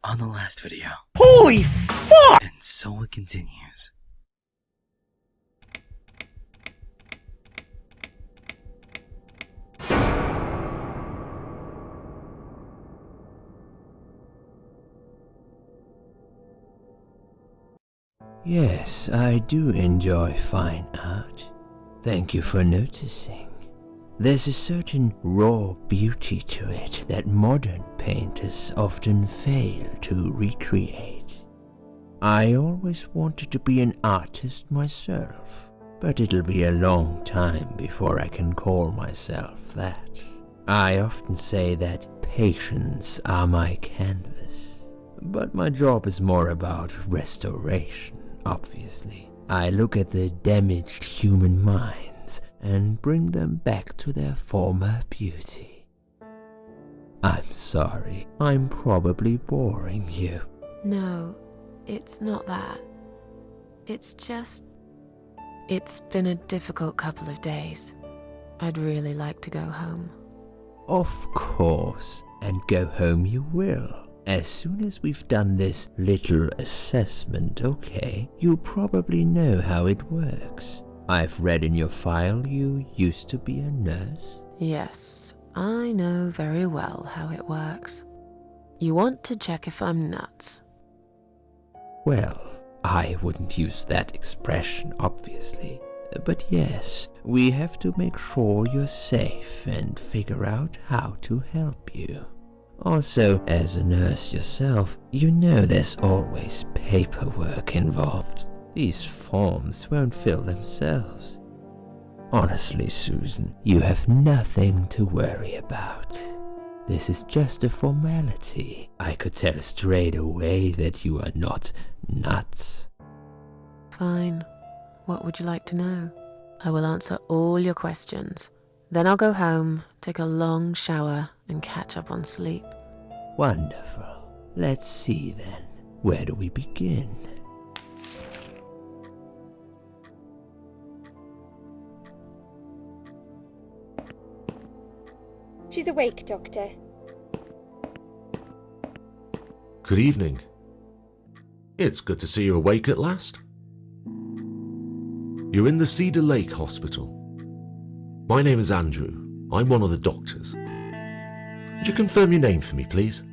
on the last video. Holy fuck! And so it continues. Yes, I do enjoy fine art. Thank you for noticing. There's a certain raw beauty to it that modern painters often fail to recreate. I always wanted to be an artist myself, but it'll be a long time before I can call myself that. I often say that patients are my canvas, but my job is more about restoration. Obviously, I look at the damaged human minds and bring them back to their former beauty. I'm sorry, I'm probably boring you. No, it's not that. It's just... It's been a difficult couple of days. I'd really like to go home. Of course, and go home you will. As soon as we've done this little assessment, okay? You probably know how it works. I've read in your file you used to be a nurse. Yes, I know very well how it works. You want to check if I'm nuts. Well, I wouldn't use that expression, obviously. But yes, we have to make sure you're safe and figure out how to help you. Also, as a nurse yourself, you know there's always paperwork involved. These forms won't fill themselves. Honestly, Susan, you have nothing to worry about. This is just a formality. I could tell straight away that you are not nuts. Fine. What would you like to know? I will answer all your questions. Then I'll go home, take a long shower, and catch up on sleep. Wonderful. Let's see then. Where do we begin? She's awake, Doctor. Good evening. It's good to see you awake at last. You're in the Cedar Lake Hospital. My name is Andrew. I'm one of the doctors. Would you confirm your name for me, please?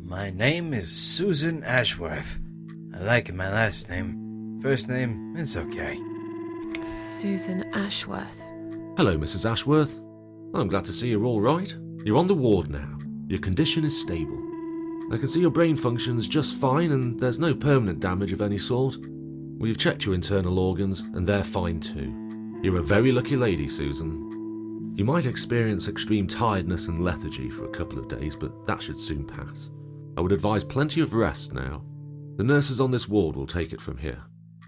My name is Susan Ashworth. I like my last name. First name, it's okay. Susan Ashworth. Hello, Mrs. Ashworth. I'm glad to see you're all right. You're on the ward now. Your condition is stable. I can see your brain functions just fine and there's no permanent damage of any sort. We've checked your internal organs and they're fine too. You're a very lucky lady, Susan. You might experience extreme tiredness and lethargy for a couple of days, but that should soon pass. I would advise plenty of rest now. The nurses on this ward will take it from here.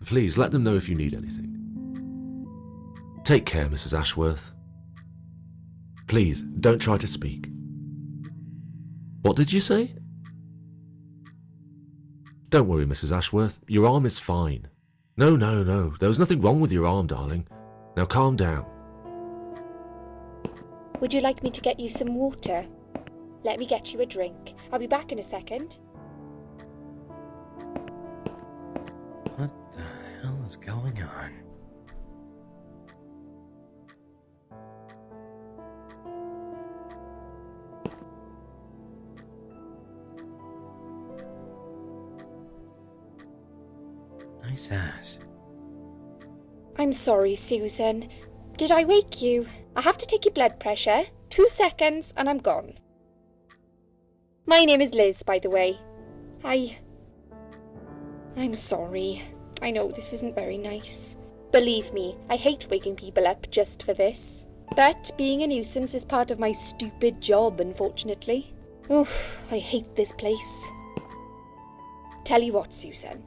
Please let them know if you need anything. Take care, Mrs. Ashworth. Please, don't try to speak. What did you say? Don't worry, Mrs. Ashworth. Your arm is fine. No. There was nothing wrong with your arm, darling. Now calm down. Would you like me to get you some water? Let me get you a drink. I'll be back in a second. What the hell is going on? Nice ass. I'm sorry, Susan. Did I wake you? I have to take your blood pressure. 2 seconds and I'm gone. My name is Liz, by the way. I'm sorry. I know this isn't very nice. Believe me, I hate waking people up just for this. But being a nuisance is part of my stupid job, unfortunately. Oof, I hate this place. Tell you what, Susan.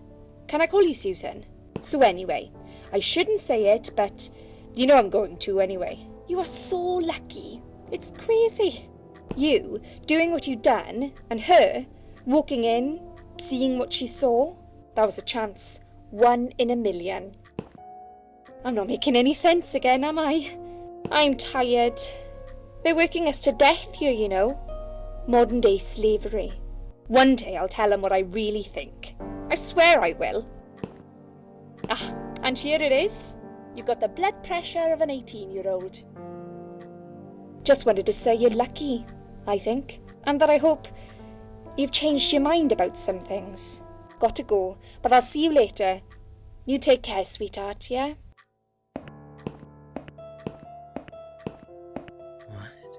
Can I call you Susan? So anyway, I shouldn't say it, but you know I'm going to anyway. You are so lucky. It's crazy. You doing what you'd done, and her walking in, seeing what she saw. That was a chance. 1 in a million. I'm not making any sense again, am I? I'm tired. They're working us to death here, you know. Modern day slavery. One day I'll tell him what I really think. I swear I will. Ah, and here it is. You've got the blood pressure of an 18-year-old. Just wanted to say you're lucky, I think, and that I hope you've changed your mind about some things. Got to go, but I'll see you later. You take care, sweetheart, yeah? What?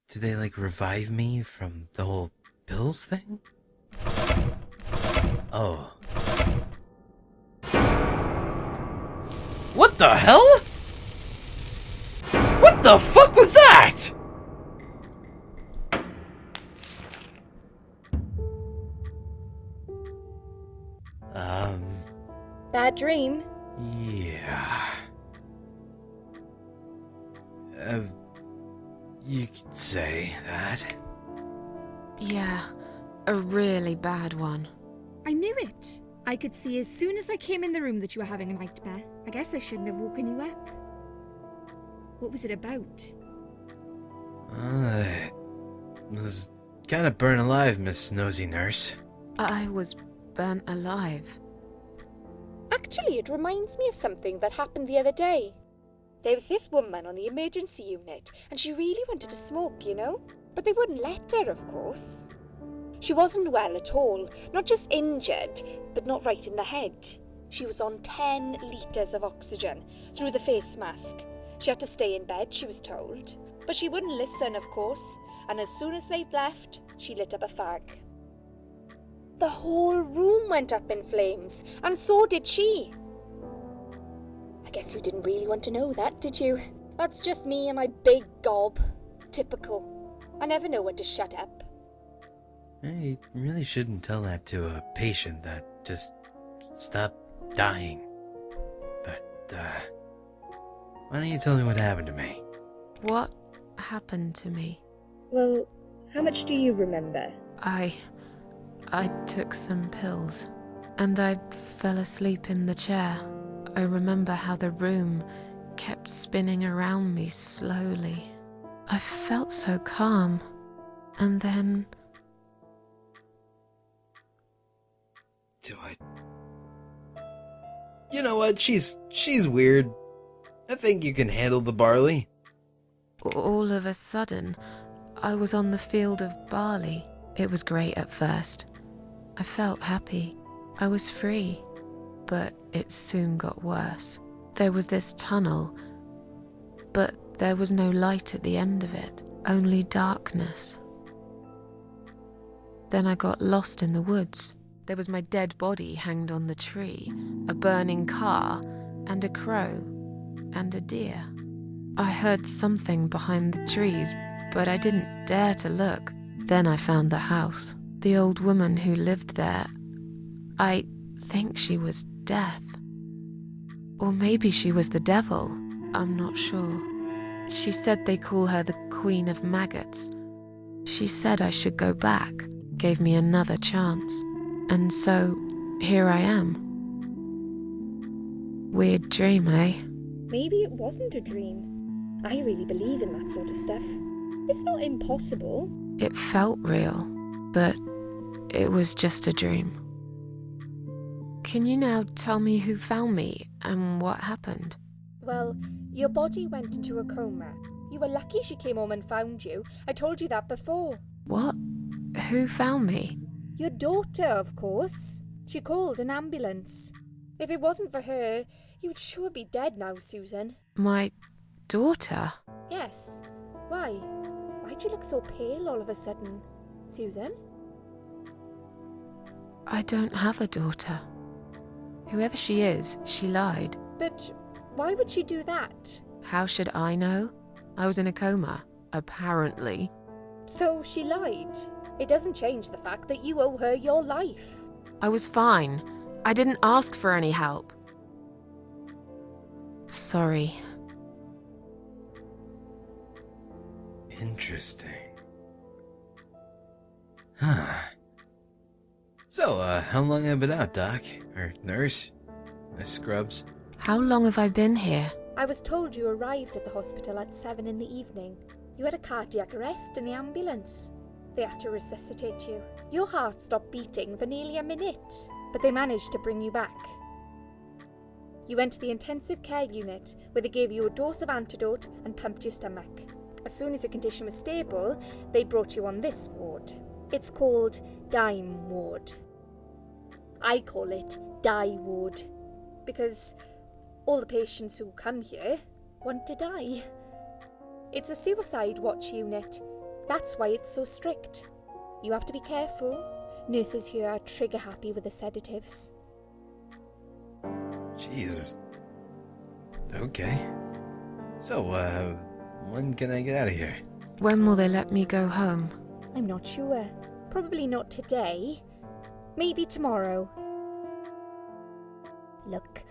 Did they, like, revive me from the whole pills thing? Oh. What the hell? What the fuck was that? Bad dream? Yeah. You could say that. Yeah, a really bad one. I knew it. I could see as soon as I came in the room that you were having a nightmare. I guess I shouldn't have woken you up. What was it about? It was kind of burnt alive, Miss Nosy Nurse. I was burnt alive. Actually, it reminds me of something that happened the other day. There was this woman on the emergency unit, and she really wanted to smoke, you know? But they wouldn't let her, of course. She wasn't well at all, not just injured, but not right in the head. She was on 10 litres of oxygen through the face mask. She had to stay in bed, she was told. But she wouldn't listen, of course, and as soon as they'd left, she lit up a fag. The whole room went up in flames, and so did she. I guess you didn't really want to know that, did you? That's just me and my big gob. Typical. I never know when to shut up. I really shouldn't tell that to a patient that just stopped dying. But, why don't you tell me what happened to me? What happened to me? Well, how much do you remember? I took some pills, and I fell asleep in the chair. I remember how the room kept spinning around me slowly. I felt so calm, and then... Do I... You know what? She's weird. I think you can handle the barley. all of a sudden, I was on the field of barley. It was great at first. I felt happy. I was free. But it soon got worse. There was this tunnel, but there was no light at the end of it, only darkness. Then I got lost in the woods. There was my dead body hanged on the tree, a burning car, and a crow, and a deer. I heard something behind the trees, but I didn't dare to look. Then I found the house. The old woman who lived there, I think she was Death. Or maybe she was the devil. I'm not sure. She said they call her the Queen of Maggots. She said I should go back, gave me another chance. And so, here I am. Weird dream, eh? Maybe it wasn't a dream. I really believe in that sort of stuff. It's not impossible. It felt real, but it was just a dream. Can you now tell me who found me and what happened? Well, your body went into a coma. You were lucky she came home and found you. I told you that before. What? Who found me? Your daughter, of course. She called an ambulance. If it wasn't for her, you'd sure be dead now, Susan. My daughter? Yes. Why? Why'd you look so pale all of a sudden, Susan? I don't have a daughter. Whoever she is, she lied. But why would she do that? How should I know? I was in a coma, apparently. So she lied. It doesn't change the fact that you owe her your life. I was fine. I didn't ask for any help. Sorry. Interesting. Huh. So, how long have you been out, Doc? Or nurse? Miss Scrubs? How long have I been here? I was told you arrived at the hospital at 7 in the evening. You had a cardiac arrest in the ambulance. They had to resuscitate you. Your heart stopped beating for nearly a minute, but they managed to bring you back. You went to the intensive care unit, where they gave you a dose of antidote and pumped your stomach. As soon as your condition was stable, they brought you on this ward. It's called Dime Ward. I call it Die Ward, because all the patients who come here want to die. It's a suicide watch unit. That's why it's so strict. You have to be careful. Nurses here are trigger happy with the sedatives. Jeez. Okay. So, when can I get out of here? When will they let me go home? I'm not sure. Probably not today. Maybe tomorrow. Look,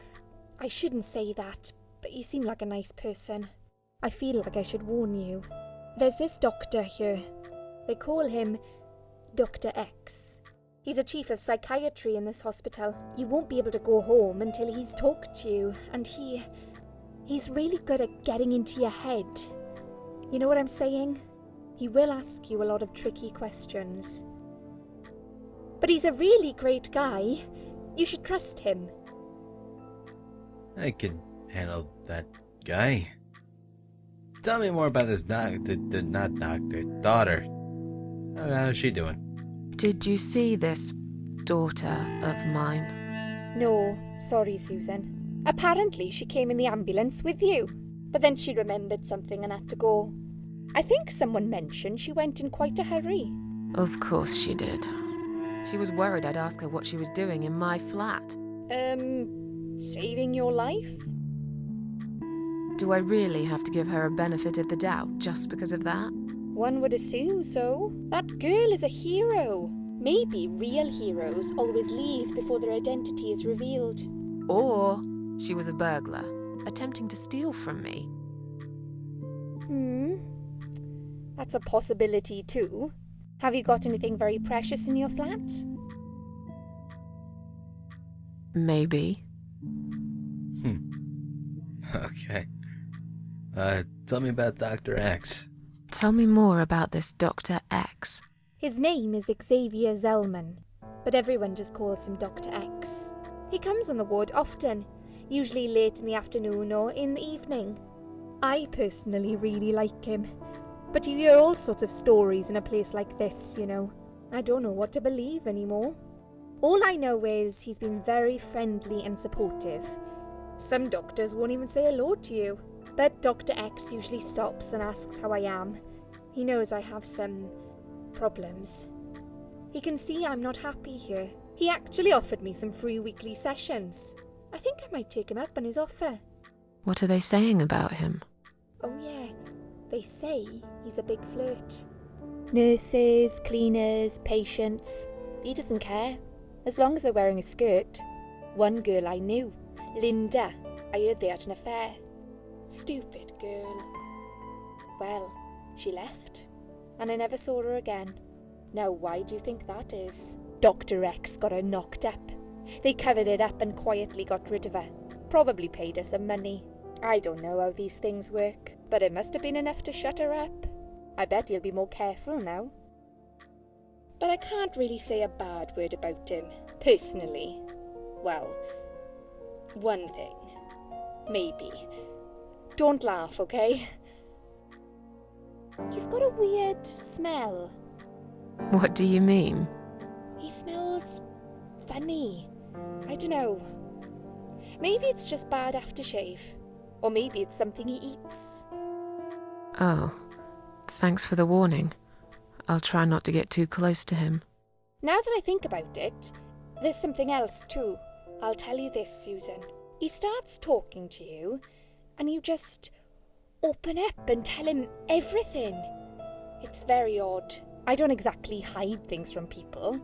I shouldn't say that, but you seem like a nice person. I feel like I should warn you. There's this doctor here. They call him Dr. X. He's a chief of psychiatry in this hospital. You won't be able to go home until he's talked to you, and he's really good at getting into your head. You know what I'm saying? He will ask you a lot of tricky questions. But he's a really great guy. You should trust him. I can handle that guy. Tell me more about this daughter. How's she doing? Did you see this daughter of mine? No, sorry, Susan. Apparently she came in the ambulance with you, but then she remembered something and had to go. I think someone mentioned she went in quite a hurry. Of course she did. She was worried I'd ask her what she was doing in my flat. Saving your life? Do I really have to give her a benefit of the doubt just because of that? One would assume so. That girl is a hero. Maybe real heroes always leave before their identity is revealed. Or she was a burglar, attempting to steal from me. That's a possibility too. Have you got anything very precious in your flat? Maybe. Okay. Tell me about Dr. X. Tell me more about this Dr. X. His name is Xavier Zellman, but everyone just calls him Dr. X. He comes on the ward often, usually late in the afternoon or in the evening. I personally really like him, but you hear all sorts of stories in a place like this, you know. I don't know what to believe anymore. All I know is he's been very friendly and supportive. Some doctors won't even say hello to you, but Dr. X usually stops and asks how I am. He knows I have some problems. He can see I'm not happy here. He actually offered me some free weekly sessions. I think I might take him up on his offer. What are they saying about him? Oh yeah, they say he's a big flirt. Nurses, cleaners, patients. He doesn't care, as long as they're wearing a skirt. One girl I knew, Linda, I heard they had an affair. Stupid girl. Well, she left, and I never saw her again. Now why do you think that is? Dr. X got her knocked up. They covered it up and quietly got rid of her. Probably paid her some money. I don't know how these things work, but it must have been enough to shut her up. I bet he'll be more careful now. But I can't really say a bad word about him, personally. Well, one thing. Maybe. Don't laugh, okay? He's got a weird smell. What do you mean? He smells funny. I don't know. Maybe it's just bad aftershave. Or maybe it's something he eats. Oh, thanks for the warning. I'll try not to get too close to him. Now that I think about it, there's something else too. I'll tell you this, Susan. He starts talking to you, and you just open up and tell him everything. It's very odd. I don't exactly hide things from people,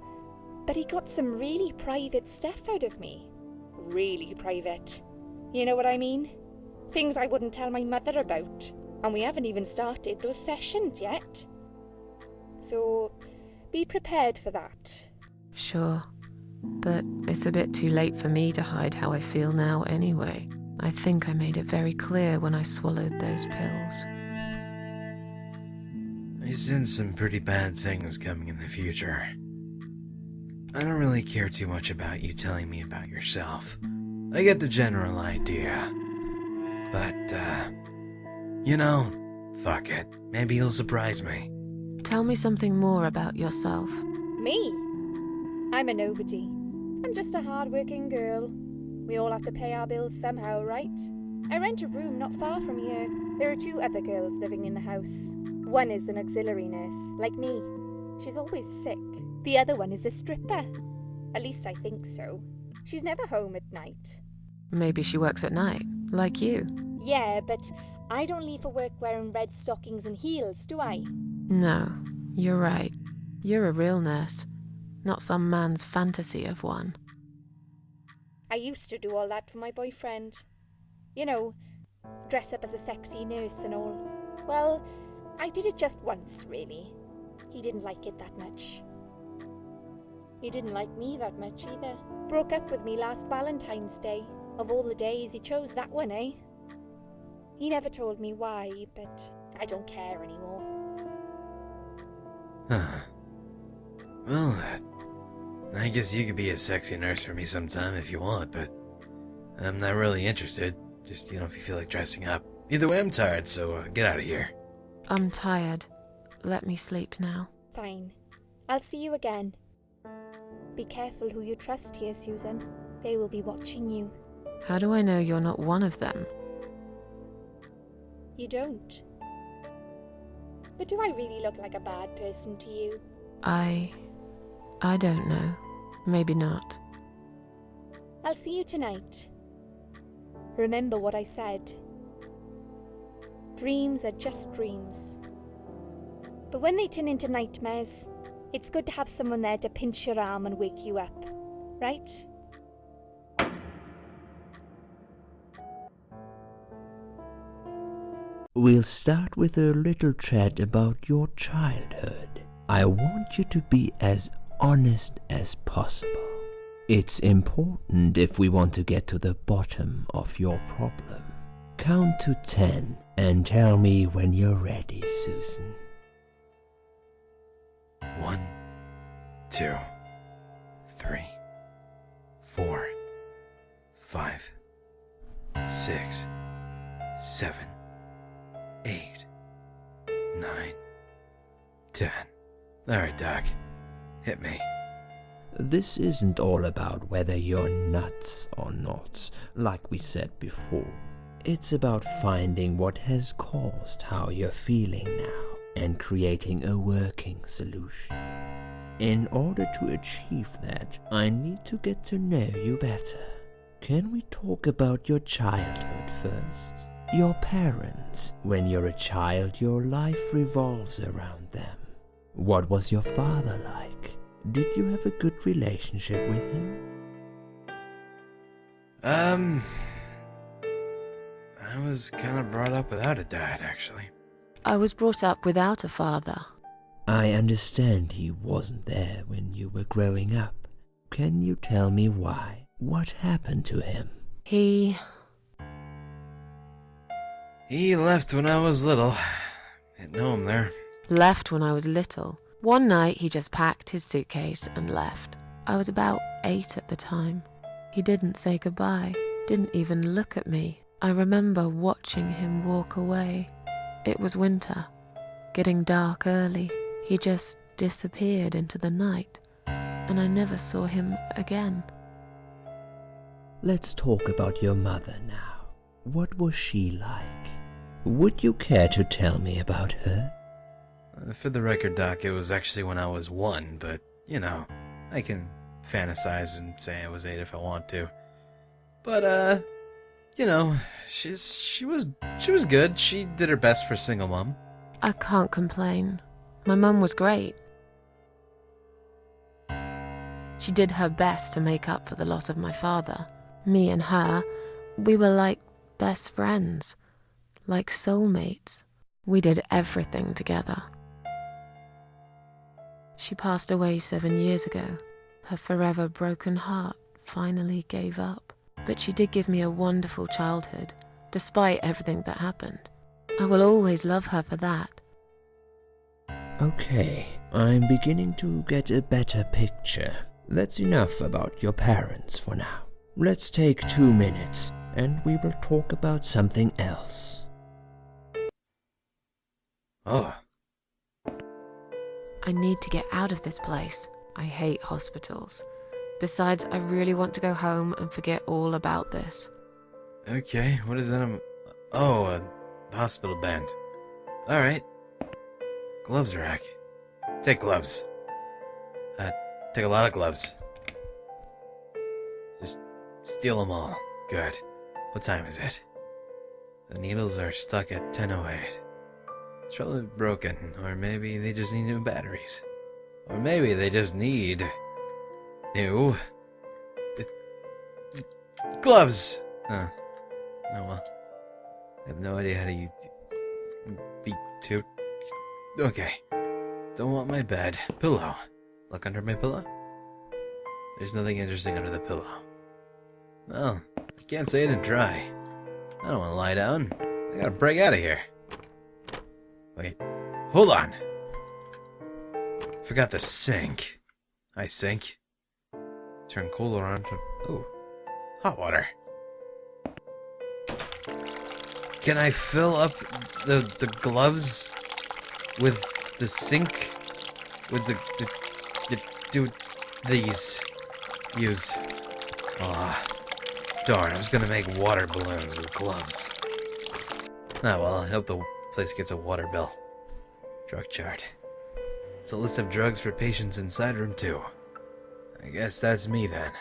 but he got some really private stuff out of me. Really private. You know what I mean? Things I wouldn't tell my mother about. And we haven't even started those sessions yet. So, be prepared for that. Sure. But it's a bit too late for me to hide how I feel now anyway. I think I made it very clear when I swallowed those pills. I sense some pretty bad things coming in the future. I don't really care too much about you telling me about yourself. I get the general idea. But, fuck it. Maybe you'll surprise me. Tell me something more about yourself. Me? I'm a nobody. I'm just a hard-working girl. We all have to pay our bills somehow, right? I rent a room not far from here. There are 2 other girls living in the house. One is an auxiliary nurse, like me. She's always sick. The other one is a stripper. At least I think so. She's never home at night. Maybe she works at night, like you. Yeah, but I don't leave for work wearing red stockings and heels, do I? No, you're right. You're a real nurse, not some man's fantasy of one. I used to do all that for my boyfriend. You know, dress up as a sexy nurse and all. Well, I did it just once, really. He didn't like it that much. He didn't like me that much either. Broke up with me last Valentine's Day. Of all the days, he chose that one, eh? He never told me why, but I don't care anymore. Huh. Well, I guess you could be a sexy nurse for me sometime if you want, but I'm not really interested. Just, if you feel like dressing up. Either way, I'm tired, so get out of here. I'm tired. Let me sleep now. Fine. I'll see you again. Be careful who you trust here, Susan. They will be watching you. How do I know you're not one of them? You don't. But do I really look like a bad person to you? I don't know. Maybe not. I'll see you tonight. Remember what I said. Dreams are just dreams. But when they turn into nightmares, it's good to have someone there to pinch your arm and wake you up, right? We'll start with a little chat about your childhood. I want you to be as honest as possible. It's important if we want to get to the bottom of your problem. Count to 10 and tell me when you're ready, Susan. 1, 2, 3, 4, 5, 6, 7, 8, 9, 10. Alright, Doc. Hit me. This isn't all about whether you're nuts or not, like we said before. It's about finding what has caused how you're feeling now and creating a working solution. In order to achieve that, I need to get to know you better. Can we talk about your childhood first? Your parents. When you're a child, your life revolves around them. What was your father like? Did you have a good relationship with him? I was kind of brought up without a dad, actually. I was brought up without a father. I understand he wasn't there when you were growing up. Can you tell me why? What happened to him? He left when I was little. Didn't know him there. left when I was little. One night he just packed his suitcase and left. I was about 8 at the time. He didn't say goodbye, didn't even look at me. I remember watching him walk away. It was winter, getting dark early. He just disappeared into the night, and I never saw him again. Let's talk about your mother now. What was she like? Would you care to tell me about her? For the record, Doc, it was actually when I was 1, but, I can fantasize and say I was 8 if I want to. But, she was good. She did her best for a single mom. I can't complain. My mum was great. She did her best to make up for the loss of my father. Me and her, we were like best friends, like soulmates. We did everything together. She passed away 7 years ago. Her forever broken heart finally gave up. But she did give me a wonderful childhood, despite everything that happened. I will always love her for that. Okay, I'm beginning to get a better picture. That's enough about your parents for now. Let's take 2 minutes, and we will talk about something else. Oh, I need to get out of this place. I hate hospitals. Besides, I really want to go home and forget all about this. okay. What is that? Oh, a hospital band. Alright. Gloves rack. Take gloves. Take a lot of gloves. Just steal them all. Good. What time is it? The needles are stuck at 10:08. It's probably broken, or maybe they just need new batteries. Or maybe they just need new gloves. Huh. Oh well. I have no idea how to use B2. Okay. Don't want my bed. Pillow. Look under my pillow. There's nothing interesting under the pillow. Well, I can't say I didn't try. I don't want to lie down. I gotta break out of here. Wait. Hold on. Forgot the sink. I sink. Turn cold water on to... Ooh. Hot water. Can I fill up the gloves with the sink? With the do these. Use. Aw. Darn, I was gonna make water balloons with gloves. Ah well, I hope the place gets a water bill. Drug chart. It's a list of drugs for patients inside room 2. I guess that's me then.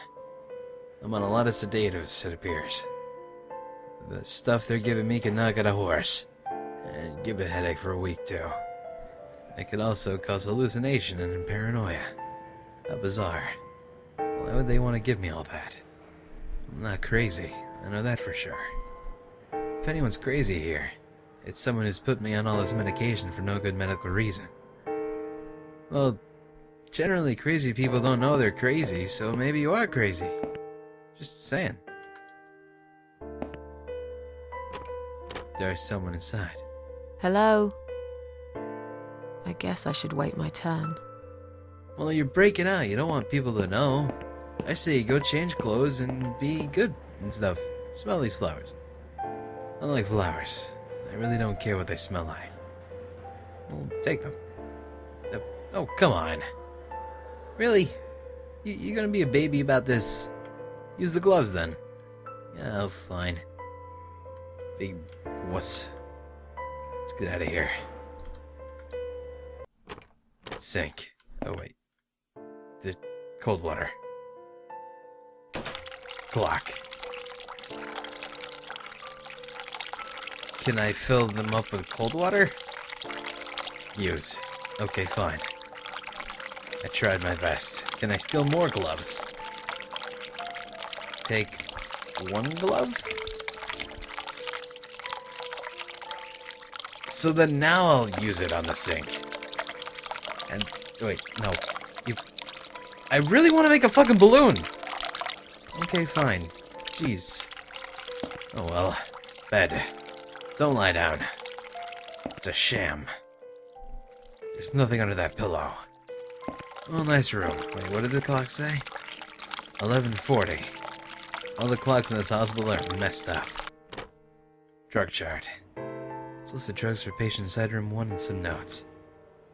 I'm on a lot of sedatives, it appears. The stuff they're giving me can knock out a horse. And give a headache for a week too. It could also cause hallucination and paranoia. How bizarre. Why would they want to give me all that? I'm not crazy, I know that for sure. If anyone's crazy here, it's someone who's put me on all this medication for no good medical reason. Well, generally crazy people don't know they're crazy, so maybe you are crazy. Just saying. There's someone inside. Hello? I guess I should wait my turn. Well, you're breaking out. You don't want people to know. I say go change clothes and be good and stuff. Smell these flowers. I like flowers. I really don't care what they smell like. Well, take them. Oh, come on. Really? You're gonna be a baby about this? Use the gloves then. Yeah, oh, fine. Big wuss. Let's get out of here. Sink. Oh, wait. The cold water. Clock. Can I fill them up with cold water? Use. Okay, fine. I tried my best. Can I steal more gloves? Take one glove? So then now I'll use it on the sink. And, wait, no. I really want to make a fucking balloon! Okay, fine. Jeez. Oh well. Bed. Don't lie down. It's a sham. There's nothing under that pillow. Oh, nice room. Wait, what did the clock say? 11:40. All the clocks in this hospital are messed up. Drug chart. Let's list the drugs for patient inside room 1 and some notes.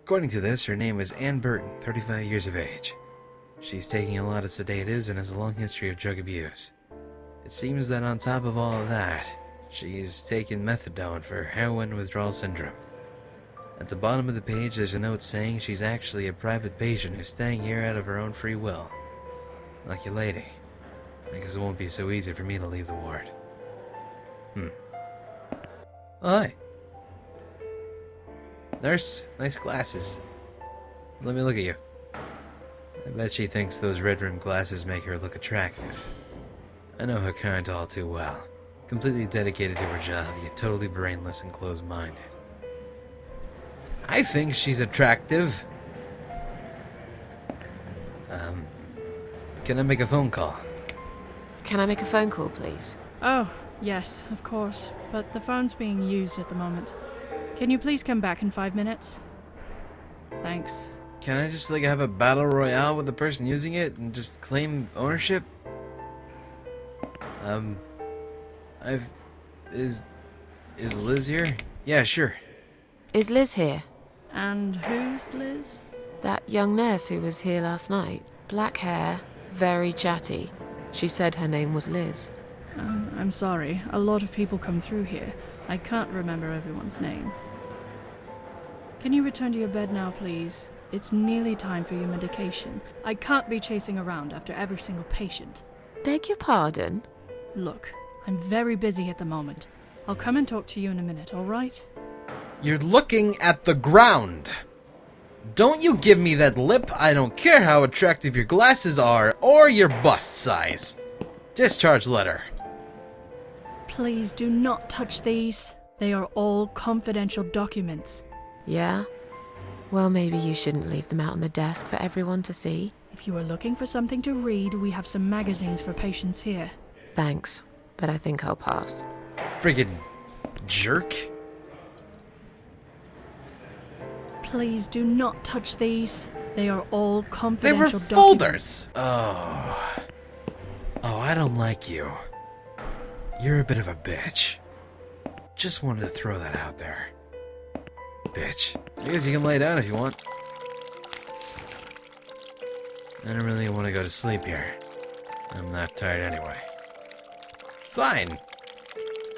According to this, her name is Ann Burton, 35 years of age. She's taking a lot of sedatives and has a long history of drug abuse. It seems that on top of all of that, she's taken methadone for heroin withdrawal syndrome. At the bottom of the page, there's a note saying she's actually a private patient who's staying here out of her own free will. Lucky lady. I guess it won't be so easy for me to leave the ward. Oh, hi. Nurse, nice glasses. Let me look at you. I bet she thinks those red-rimmed glasses make her look attractive. I know her kind all too well. Completely dedicated to her job, yet totally brainless and closed-minded. I think she's attractive. Can I make a phone call? Can I make a phone call, please? Oh, yes, of course. But the phone's being used at the moment. Can you please come back in 5 minutes? Thanks. Can I just, like, have a battle royale with the person using it and just claim ownership? Is Liz here? Yeah, sure. Is Liz here? And who's Liz? That young nurse who was here last night. Black hair, very chatty. She said her name was Liz. I'm sorry. A lot of people come through here. I can't remember everyone's name. Can you return to your bed now, please? It's nearly time for your medication. I can't be chasing around after every single patient. Beg your pardon? Look, I'm very busy at the moment. I'll come and talk to you in a minute, all right? You're looking at the ground. Don't you give me that lip. I don't care how attractive your glasses are or your bust size. Discharge letter. Please do not touch these. They are all confidential documents. Yeah? Well, maybe you shouldn't leave them out on the desk for everyone to see. If you are looking for something to read, we have some magazines for patients here. Thanks, but I think I'll pass. Friggin' jerk. Please do not touch these. They are all They confidential were documents. folders. Oh, I don't like you. You're a bit of a bitch. Just wanted to throw that out there. Bitch. I guess you can lay down if you want. I don't really want to go to sleep here. I'm not tired anyway. Fine.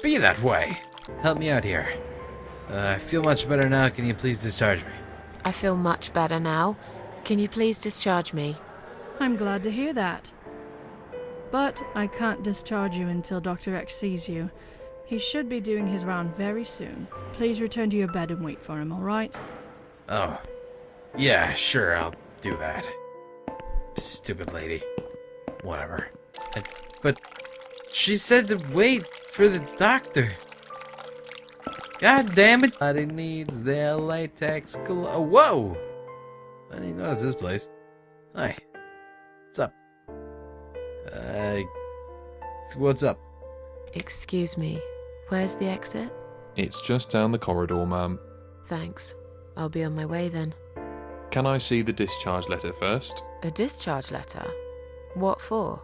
Be that way. Help me out here. I feel much better now. Can you please discharge me? I feel much better now. Can you please discharge me? I'm glad to hear that. But I can't discharge you until Dr. X sees you. He should be doing his round very soon. Please return to your bed and wait for him, all right? Oh. Yeah, sure, I'll do that. Stupid lady. Whatever. But she said to wait for the doctor. God damn it. Body needs their latex glove. Whoa! I didn't notice this place. Hi. What's up? What's up? Excuse me. Where's the exit? It's just down the corridor, ma'am. Thanks. I'll be on my way then. Can I see the discharge letter first? A discharge letter? What for?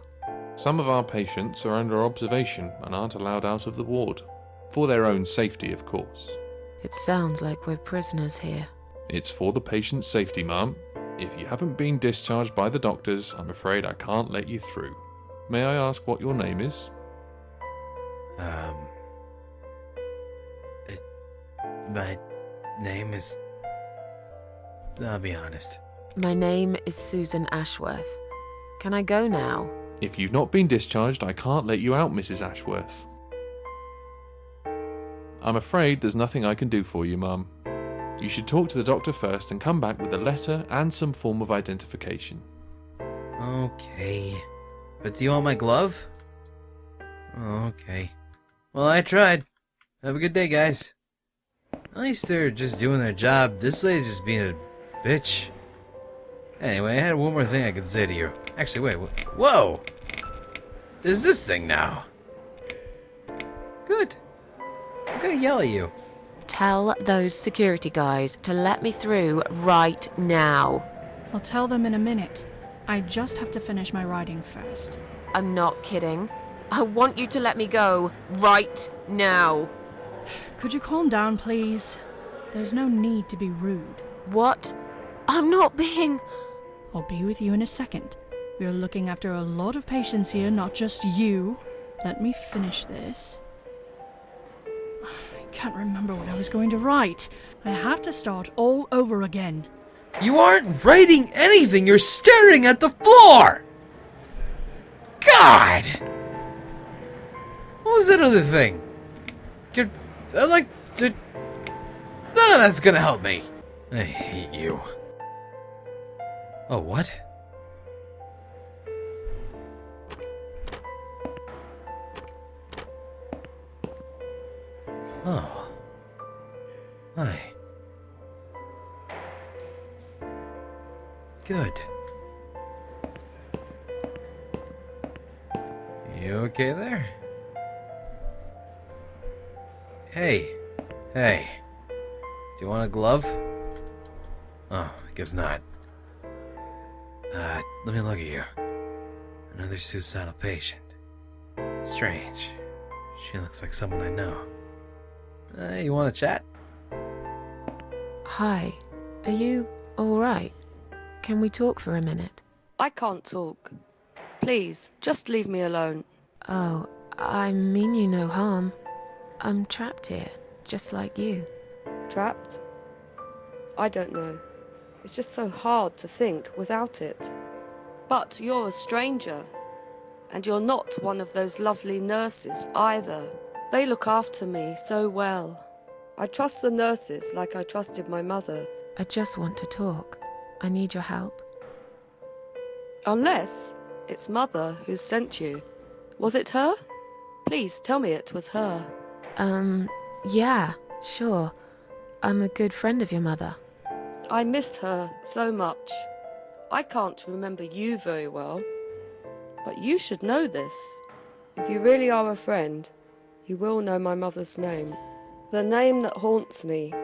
Some of our patients are under observation and aren't allowed out of the ward. For their own safety, of course. It sounds like we're prisoners here. It's for the patient's safety, ma'am. If you haven't been discharged by the doctors, I'm afraid I can't let you through. May I ask what your name is? My name is... I'll be honest. My name is Susan Ashworth. Can I go now? If you've not been discharged, I can't let you out, Mrs. Ashworth. I'm afraid there's nothing I can do for you, ma'am. You should talk to the doctor first and come back with a letter and some form of identification. Okay. But do you want my glove? Okay. Well, I tried. Have a good day, guys. At least they're just doing their job. This lady's just being a bitch. Anyway, I had one more thing I could say to you. Actually, wait. Whoa! There's this thing now. Good. I'm gonna yell at you. Tell those security guys to let me through right now. I'll tell them in a minute. I just have to finish my writing first. I'm not kidding. I want you to let me go right now. Could you calm down, please? There's no need to be rude. What? I'm not being... I'll be with you in a second. We are looking after a lot of patients here, not just you. Let me finish this. I can't remember what I was going to write. I have to start all over again. You aren't writing anything. You're staring at the floor. God! What was that other thing? None of that's gonna help me. I hate you. Oh, what? Oh. Hi. Good. You okay there? Hey. Hey. Do you want a glove? Oh, I guess not. Let me look at you. Another suicidal patient. Strange. She looks like someone I know. You want to chat? Hi. Are you alright? Can we talk for a minute? I can't talk. Please, just leave me alone. Oh, I mean you no harm. I'm trapped here, just like you. Trapped? I don't know. It's just so hard to think without it. But you're a stranger. And you're not one of those lovely nurses either. They look after me so well. I trust the nurses like I trusted my mother. I just want to talk. I need your help. Unless it's Mother who sent you. Was it her? Please tell me it was her. Yeah, sure. I'm a good friend of your mother. I miss her so much. I can't remember you very well. But you should know this. If you really are a friend, you will know my mother's name. The name that haunts me.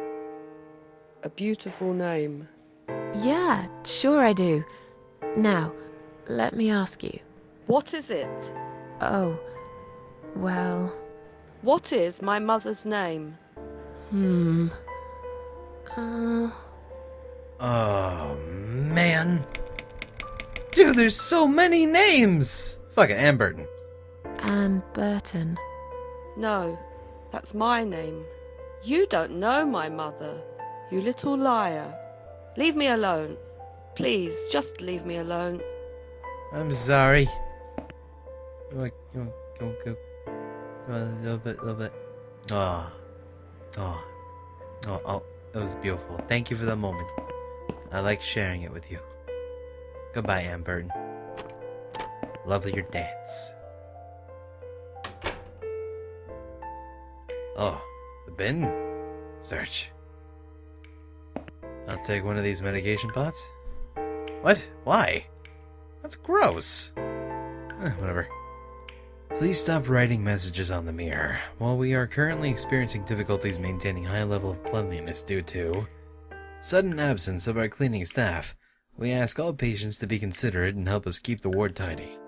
A beautiful name. Yeah, sure I do. Now, let me ask you. What is it? Oh, well... What is my mother's name? Oh, man. Dude, there's so many names! Fuck it, Ann Burton. Ann Burton. No, that's my name. You don't know my mother, you little liar. Leave me alone. Please, just leave me alone. I'm sorry. Go a little bit. Oh, that was beautiful. Thank you for that moment. I like sharing it with you. Goodbye, Ann Burton. Lovely your dance. Oh, the bin search. I'll take one of these medication pots. What? Why? That's gross. Whatever. Please stop writing messages on the mirror. While we are currently experiencing difficulties maintaining high level of cleanliness due to sudden absence of our cleaning staff, we ask all patients to be considerate and help us keep the ward tidy.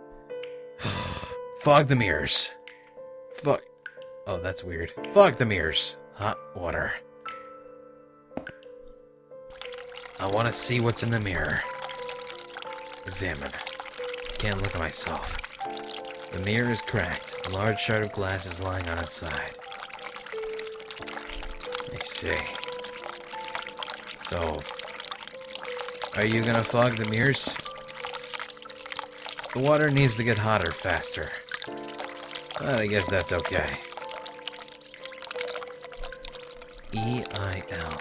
Fog the mirrors. Oh, that's weird. Fog the mirrors. Hot water. I want to see what's in the mirror. Examine. Can't look at myself. The mirror is cracked. A large shard of glass is lying on its side. I see. So, are you gonna fog the mirrors? The water needs to get hotter faster. But I guess that's okay. E-I-L.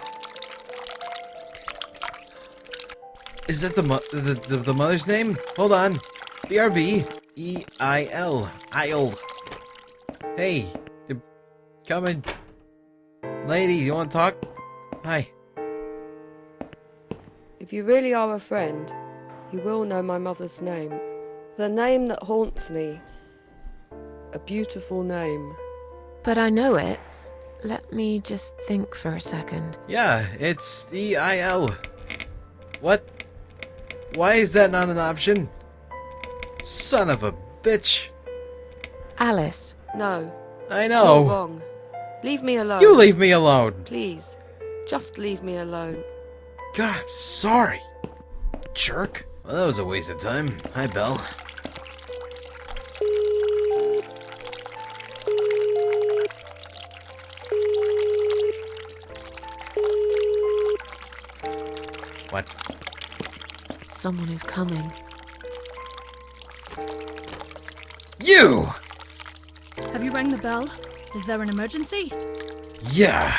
Is that the mother's name? Hold on. BRB. E-I-L. Isle. Hey. You're coming. Lady, you want to talk? Hi. If you really are a friend, you will know my mother's name. The name that haunts me. A beautiful name. But I know it. Let me just think for a second. Yeah, it's E-I-L. What? Why is that not an option? Son of a bitch. Alice. No. I You're know. wrong. Leave me alone. You leave me alone. Please. Just leave me alone. God, I'm sorry. Jerk. Well, that was a waste of time. Hi, Belle. What? Someone is coming. You! Have you rang the bell? Is there an emergency? Yeah.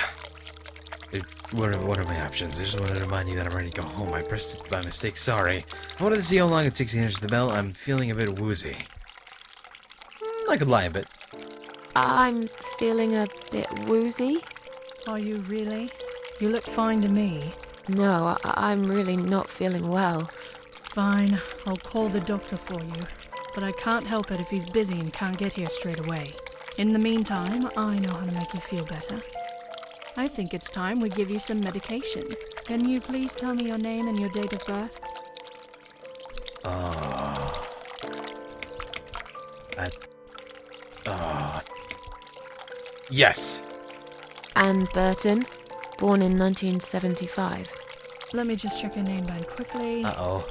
What are my options? I just wanted to remind you that I'm ready to go home. I pressed it by mistake. Sorry. I wanted to see how long it takes to answer the bell. I'm feeling a bit woozy. I could lie a bit. I'm feeling a bit woozy. Are you really? You look fine to me. No, I'm really not feeling well. Fine, I'll call the doctor for you. but I can't help it if he's busy and can't get here straight away. In the meantime, I know how to make you feel better. I think it's time we give you some medication. Can you please tell me your name and your date of birth? Yes. Anne Burton, born in 1975. Let me just check your name band quickly. Uh-oh.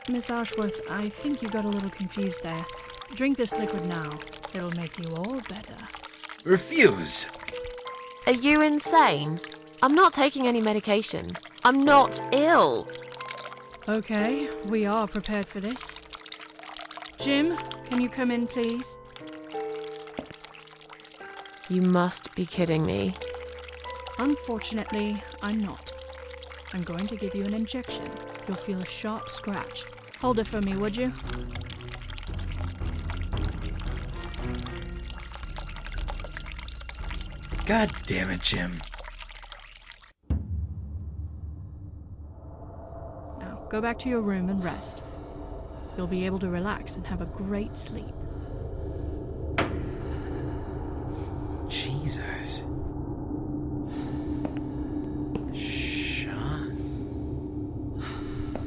Miss Ashworth, I think you got a little confused there. Drink this liquid now. It'll make you all better. Refuse. Are you insane? I'm not taking any medication. I'm not ill. Okay, we are prepared for this. Jim, can you come in, please? You must be kidding me. Unfortunately, I'm not. I'm going to give you an injection. You'll feel a sharp scratch. Hold it for me, would you? God damn it, Jim. Now, go back to your room and rest. You'll be able to relax and have a great sleep. Jesus. Shaw?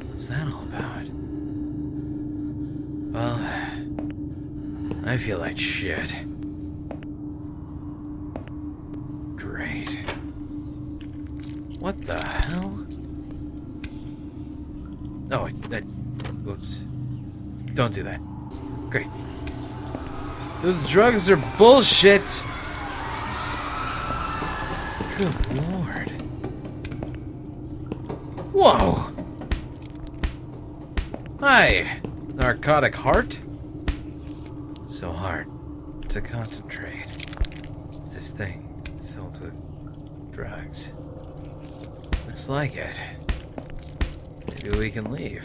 What's that all about? Well, I feel like shit. Great. What the hell? Oh, whoops. Don't do that. Great. Those drugs are bullshit! Good lord. Whoa! Hi, narcotic heart? So hard to concentrate. It's this thing filled with drugs. Looks like it. Maybe we can leave.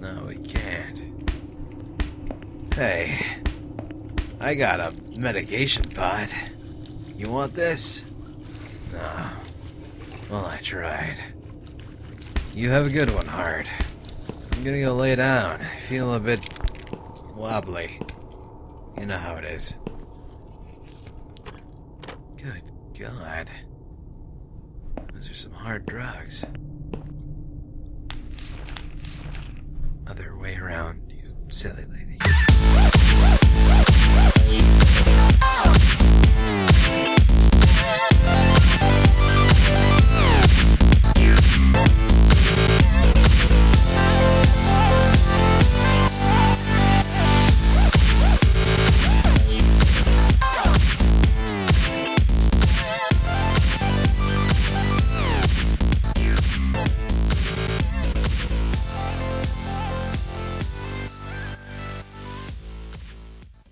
No, we can't. Hey, I got a medication pot. You want this? No. Well, I tried. You have a good one, Hart. I'm gonna go lay down. I feel a bit wobbly. You know how it is. Good God. Those are some hard drugs. Other way around, you silly lady.